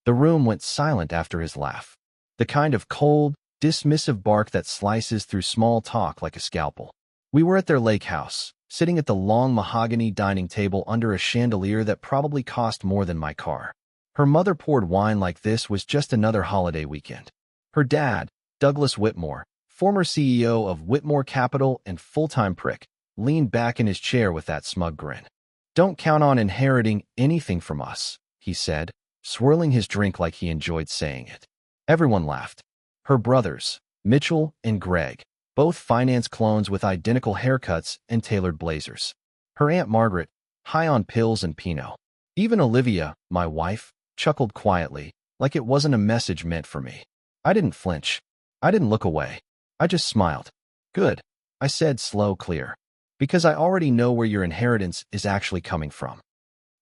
The room went silent after his laugh. The kind of cold, dismissive bark that slices through small talk like a scalpel. We were at their lake house, sitting at the long mahogany dining table under a chandelier that probably cost more than my car. Her mother poured wine like this was just another holiday weekend. Her dad, Douglas Whitmore, former CEO of Whitmore Capital and full-time prick, leaned back in his chair with that smug grin. "Don't count on inheriting anything from us," he said, swirling his drink like he enjoyed saying it. Everyone laughed. Her brothers, Mitchell and Greg, both finance clones with identical haircuts and tailored blazers. Her Aunt Margaret, high on pills and Pinot. Even Olivia, my wife, chuckled quietly, like it wasn't a message meant for me. I didn't flinch. I didn't look away. I just smiled. "Good," I said, slow, clear. "Because I already know where your inheritance is actually coming from."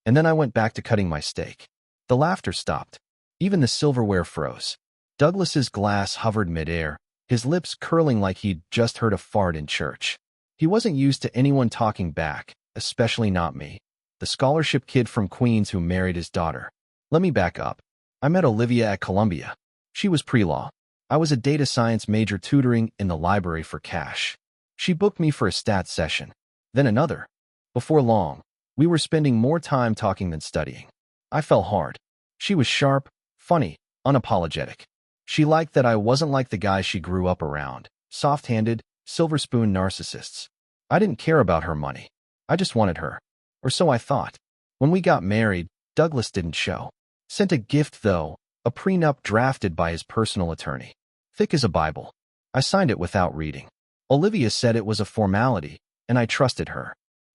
And then I went back to cutting my steak. The laughter stopped. Even the silverware froze. Douglas's glass hovered midair, his lips curling like he'd just heard a fart in church. He wasn't used to anyone talking back, especially not me, the scholarship kid from Queens who married his daughter. Let me back up. I met Olivia at Columbia. She was pre-law. I was a data science major tutoring in the library for cash. She booked me for a stats session, then another. Before long, we were spending more time talking than studying. I fell hard. She was sharp, funny, unapologetic. She liked that I wasn't like the guys she grew up around, soft-handed, silver-spoon narcissists. I didn't care about her money. I just wanted her. Or so I thought. When we got married, Douglas didn't show. Sent a gift, though, a prenup drafted by his personal attorney. Thick as a Bible. I signed it without reading. Olivia said it was a formality, and I trusted her.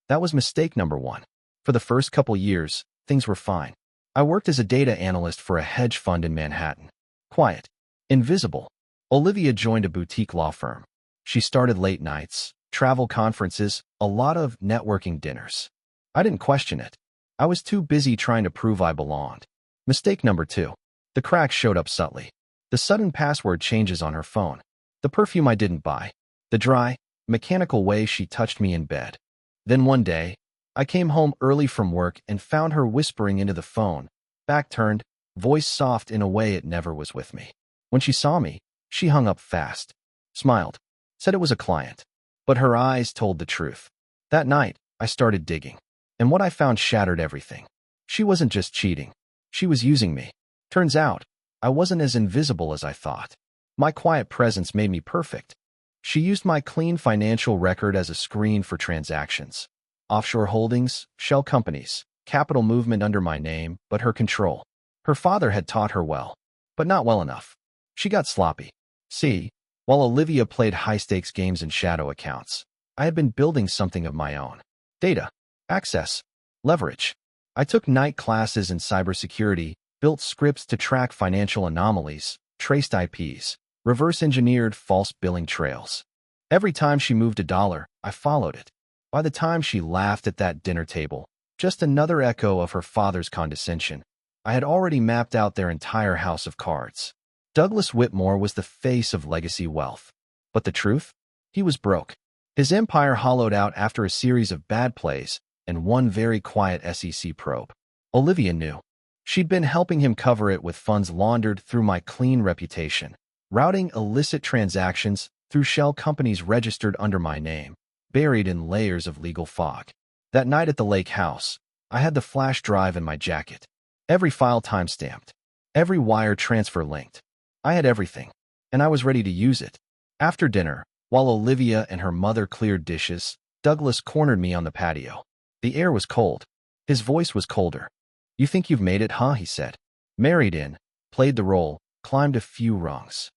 That was mistake number one. For the first couple years, things were fine. I worked as a data analyst for a hedge fund in Manhattan. Quiet. Invisible. Olivia joined a boutique law firm. She started late nights, travel conferences, a lot of networking dinners. I didn't question it. I was too busy trying to prove I belonged. Mistake number two. The cracks showed up subtly. The sudden password changes on her phone. The perfume I didn't buy. The dry, mechanical way she touched me in bed. Then one day, I came home early from work and found her whispering into the phone, back turned, voice soft in a way it never was with me. When she saw me, she hung up fast, smiled, said it was a client. But her eyes told the truth. That night, I started digging. And what I found shattered everything. She wasn't just cheating. She was using me. Turns out, I wasn't as invisible as I thought. My quiet presence made me perfect. She used my clean financial record as a screen for transactions. Offshore holdings, shell companies, capital movement under my name, but her control. Her father had taught her well, but not well enough. She got sloppy. See, while Olivia played high-stakes games in shadow accounts, I had been building something of my own. Data, access, leverage. I took night classes in cybersecurity, built scripts to track financial anomalies, traced IPs, reverse-engineered false billing trails. Every time she moved a dollar, I followed it. By the time she laughed at that dinner table, just another echo of her father's condescension, I had already mapped out their entire house of cards. Douglas Whitmore was the face of legacy wealth. But the truth? He was broke. His empire hollowed out after a series of bad plays and one very quiet SEC probe. Olivia knew. She'd been helping him cover it with funds laundered through my clean reputation, routing illicit transactions through shell companies registered under my name, buried in layers of legal fog. That night at the lake house, I had the flash drive in my jacket. Every file timestamped. Every wire transfer linked. I had everything, and I was ready to use it. After dinner, while Olivia and her mother cleared dishes, Douglas cornered me on the patio. The air was cold. His voice was colder. "You think you've made it, huh?" he said. Married in, played the role, climbed a few rungs.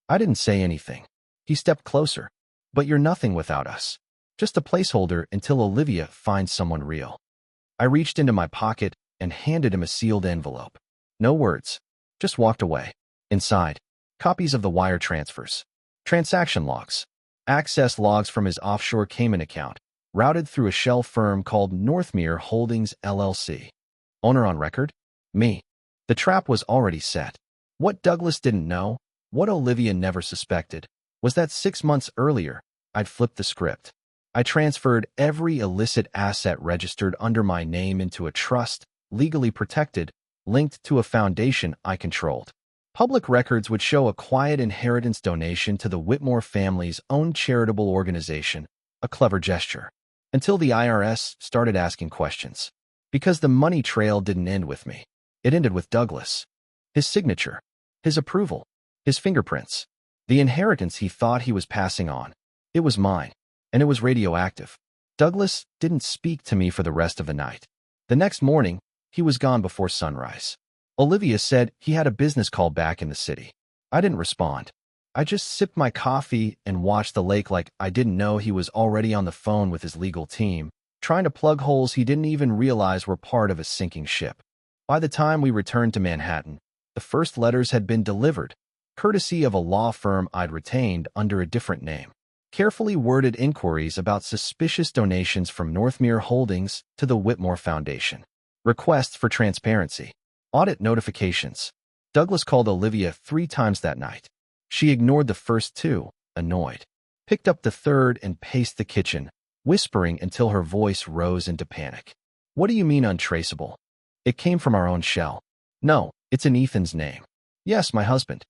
I didn't say anything. He stepped closer. "But you're nothing without us. Just a placeholder until Olivia finds someone real." I reached into my pocket and handed him a sealed envelope. No words. Just walked away. Inside, copies of the wire transfers, transaction logs, access logs from his offshore Cayman account, routed through a shell firm called Northmere Holdings LLC. Owner on record? Me. The trap was already set. What Douglas didn't know, what Olivia never suspected, was that 6 months earlier, I'd flipped the script. I transferred every illicit asset registered under my name into a trust, legally protected, linked to a foundation I controlled. Public records would show a quiet inheritance donation to the Whitmore family's own charitable organization, a clever gesture. Until the IRS started asking questions. Because the money trail didn't end with me. It ended with Douglas. His signature. His approval. His fingerprints. The inheritance he thought he was passing on. It was mine. And it was radioactive. Douglas didn't speak to me for the rest of the night. The next morning, he was gone before sunrise. Olivia said he had a business call back in the city. I didn't respond. I just sipped my coffee and watched the lake like I didn't know he was already on the phone with his legal team, trying to plug holes he didn't even realize were part of a sinking ship. By the time we returned to Manhattan, the first letters had been delivered, courtesy of a law firm I'd retained under a different name. Carefully worded inquiries about suspicious donations from Northmere Holdings to the Whitmore Foundation. Requests for transparency. Audit notifications. Douglas called Olivia 3 times that night. She ignored the first 2, annoyed. Picked up the third and paced the kitchen, whispering until her voice rose into panic. What do you mean untraceable? It came from our own shell. No, it's in Ethan's name. Yes, my husband.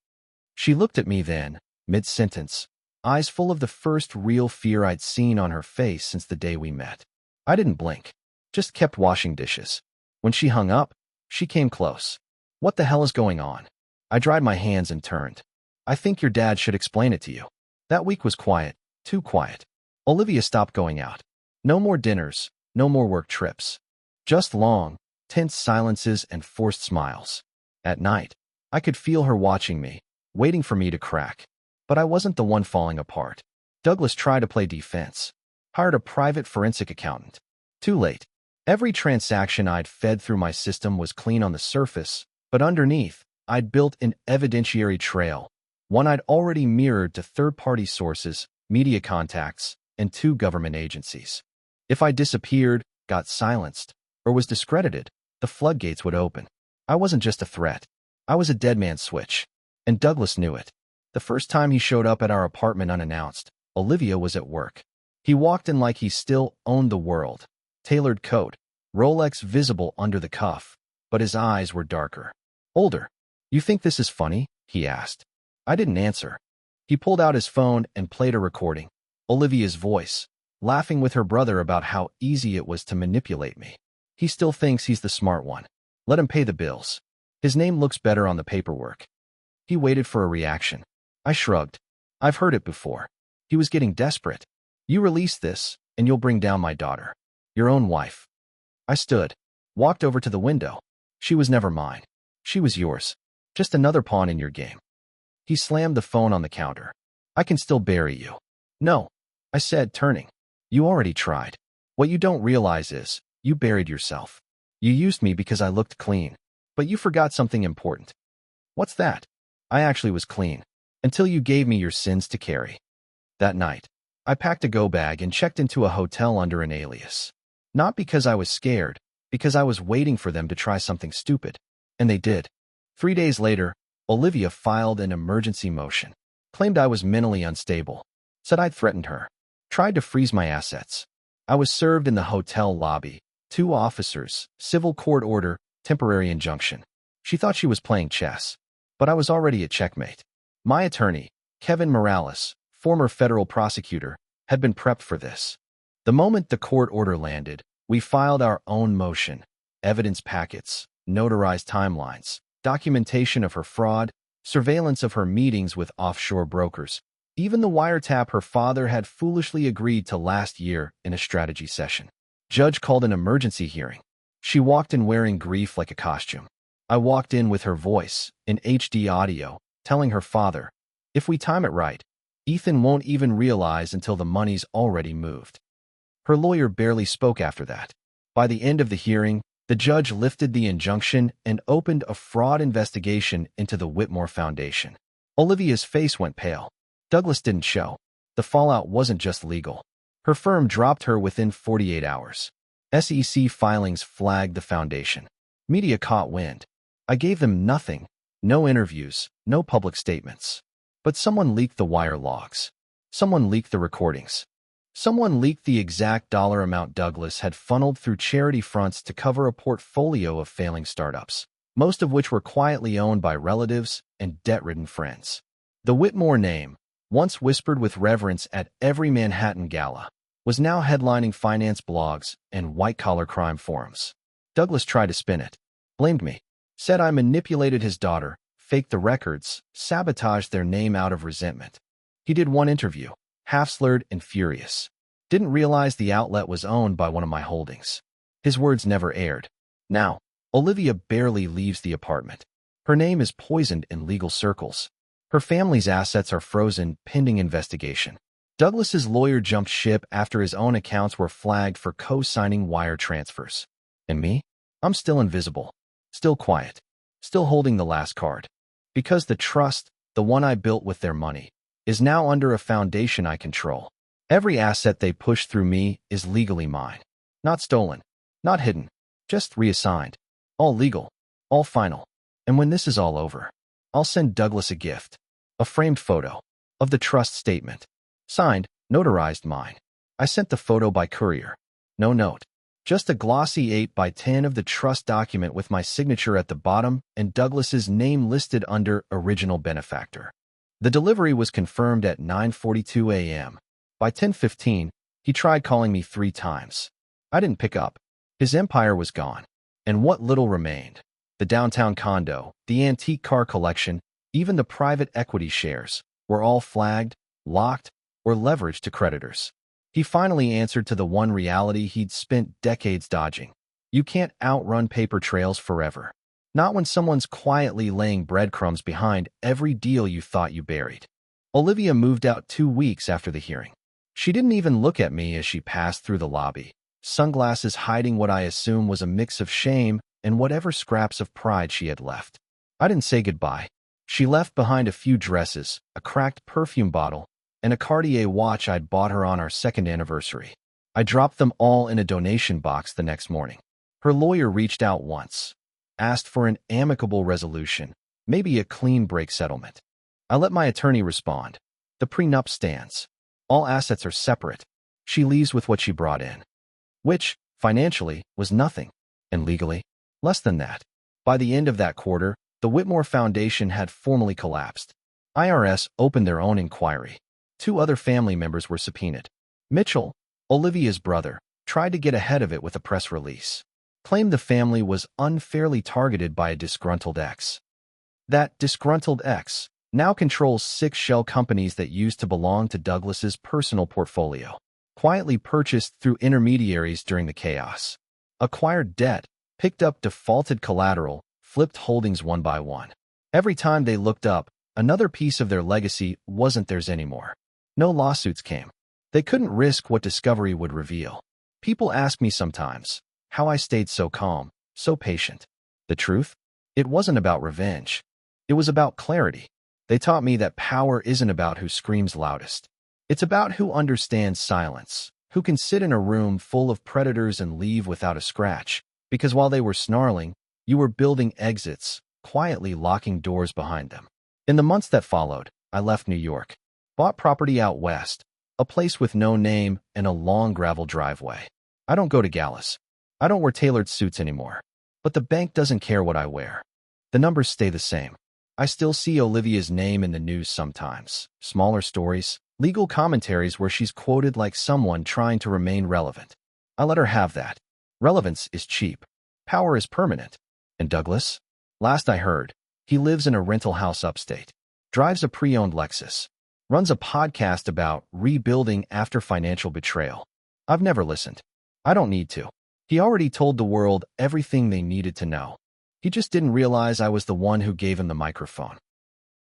She looked at me then, mid-sentence, eyes full of the first real fear I'd seen on her face since the day we met. I didn't blink, just kept washing dishes. When she hung up, she came close. What the hell is going on? I dried my hands and turned. I think your dad should explain it to you. That week was quiet, too quiet. Olivia stopped going out. No more dinners, no more work trips. Just long, tense silences and forced smiles. At night, I could feel her watching me, waiting for me to crack. But I wasn't the one falling apart. Douglas tried to play defense. Hired a private forensic accountant. Too late. Every transaction I'd fed through my system was clean on the surface, but underneath, I'd built an evidentiary trail, one I'd already mirrored to third-party sources, media contacts, and 2 government agencies. If I disappeared, got silenced, or was discredited, the floodgates would open. I wasn't just a threat. I was a dead man's switch. And Douglas knew it. The first time he showed up at our apartment unannounced, Olivia was at work. He walked in like he still owned the world. Tailored coat, Rolex visible under the cuff, but his eyes were darker. Older. You think this is funny? He asked. I didn't answer. He pulled out his phone and played a recording. Olivia's voice, laughing with her brother about how easy it was to manipulate me. He still thinks he's the smart one. Let him pay the bills. His name looks better on the paperwork. He waited for a reaction. I shrugged. I've heard it before. He was getting desperate. You release this, and you'll bring down my daughter. Your own wife. I stood, walked over to the window. She was never mine. She was yours. Just another pawn in your game. He slammed the phone on the counter. I can still bury you. No, I said, turning. You already tried. What you don't realize is, you buried yourself. You used me because I looked clean. But you forgot something important. What's that? I actually was clean. Until you gave me your sins to carry. That night, I packed a go bag and checked into a hotel under an alias. Not because I was scared, because I was waiting for them to try something stupid. And they did. 3 days later, Olivia filed an emergency motion. Claimed I was mentally unstable. Said I'd threatened her. Tried to freeze my assets. I was served in the hotel lobby. 2 officers, civil court order, temporary injunction. She thought she was playing chess. But I was already at checkmate. My attorney, Kevin Morales, former federal prosecutor, had been prepped for this. The moment the court order landed, we filed our own motion, evidence packets, notarized timelines, documentation of her fraud, surveillance of her meetings with offshore brokers, even the wiretap her father had foolishly agreed to last year in a strategy session. Judge called an emergency hearing. She walked in wearing grief like a costume. I walked in with her voice, in HD audio, telling her father, if we time it right, Ethan won't even realize until the money's already moved. Her lawyer barely spoke after that. By the end of the hearing, the judge lifted the injunction and opened a fraud investigation into the Whitmore Foundation. Olivia's face went pale. Douglas didn't show. The fallout wasn't just legal. Her firm dropped her within 48 hours. SEC filings flagged the foundation. Media caught wind. I gave them nothing. No interviews, no public statements. But someone leaked the wire logs. Someone leaked the recordings. Someone leaked the exact dollar amount Douglas had funneled through charity fronts to cover a portfolio of failing startups. most of which were quietly owned by relatives and debt-ridden friends. The Whitmore name, once whispered with reverence at every Manhattan gala, was now headlining finance blogs and white-collar crime forums. Douglas tried to spin it, blamed me, said I manipulated his daughter, faked the records, sabotaged their name out of resentment. He did one interview, half-slurred and furious. Didn't realize the outlet was owned by one of my holdings. His words never aired. Now, Olivia barely leaves the apartment. Her name is poisoned in legal circles. Her family's assets are frozen pending investigation. Douglas's lawyer jumped ship after his own accounts were flagged for co-signing wire transfers. And me? I'm still invisible, still quiet, still holding the last card. Because the trust, the one I built with their money, is now under a foundation I control. Every asset they push through me is legally mine. Not stolen, not hidden, just reassigned. All legal, all final. And when this is all over, I'll send Douglas a gift, a framed photo of the trust statement. Signed, notarized mine. I sent the photo by courier. No note. Just a glossy 8 by 10 of the trust document with my signature at the bottom and Douglas's name listed under original benefactor. The delivery was confirmed at 9:42 a.m. By 10:15, he tried calling me 3 times. I didn't pick up. His empire was gone. And what little remained, the downtown condo, the antique car collection, even the private equity shares, were all flagged, locked, or leveraged to creditors. He finally answered to the one reality he'd spent decades dodging. You can't outrun paper trails forever. Not when someone's quietly laying breadcrumbs behind every deal you thought you buried. Olivia moved out 2 weeks after the hearing. She didn't even look at me as she passed through the lobby, sunglasses hiding what I assume was a mix of shame and whatever scraps of pride she had left. I didn't say goodbye. She left behind a few dresses, a cracked perfume bottle, and a Cartier watch I'd bought her on our 2nd anniversary. I dropped them all in a donation box the next morning. Her lawyer reached out once, asked for an amicable resolution, maybe a clean break settlement. I let my attorney respond. The prenup stands. All assets are separate. She leaves with what she brought in, which, financially, was nothing, and legally, less than that. By the end of that quarter, the Whitmore Foundation had formally collapsed. IRS opened their own inquiry. 2 other family members were subpoenaed. Mitchell, Olivia's brother, tried to get ahead of it with a press release. Claimed the family was unfairly targeted by a disgruntled ex. That disgruntled ex now controls 6 shell companies that used to belong to Douglas's personal portfolio, quietly purchased through intermediaries during the chaos. Acquired debt, picked up defaulted collateral, flipped holdings one by one. Every time they looked up, another piece of their legacy wasn't theirs anymore. No lawsuits came. They couldn't risk what discovery would reveal. People ask me sometimes how I stayed so calm, so patient. The truth? It wasn't about revenge. It was about clarity. They taught me that power isn't about who screams loudest. It's about who understands silence, who can sit in a room full of predators and leave without a scratch, because while they were snarling, you were building exits, quietly locking doors behind them. In the months that followed, I left New York, bought property out west, a place with no name and a long gravel driveway. I don't go to galas. I don't wear tailored suits anymore. But the bank doesn't care what I wear. The numbers stay the same. I still see Olivia's name in the news sometimes. Smaller stories, legal commentaries where she's quoted like someone trying to remain relevant. I let her have that. Relevance is cheap. Power is permanent. And Douglas? Last I heard, he lives in a rental house upstate, drives a pre-owned Lexus, runs a podcast about rebuilding after financial betrayal. I've never listened. I don't need to. He already told the world everything they needed to know. He just didn't realize I was the one who gave him the microphone.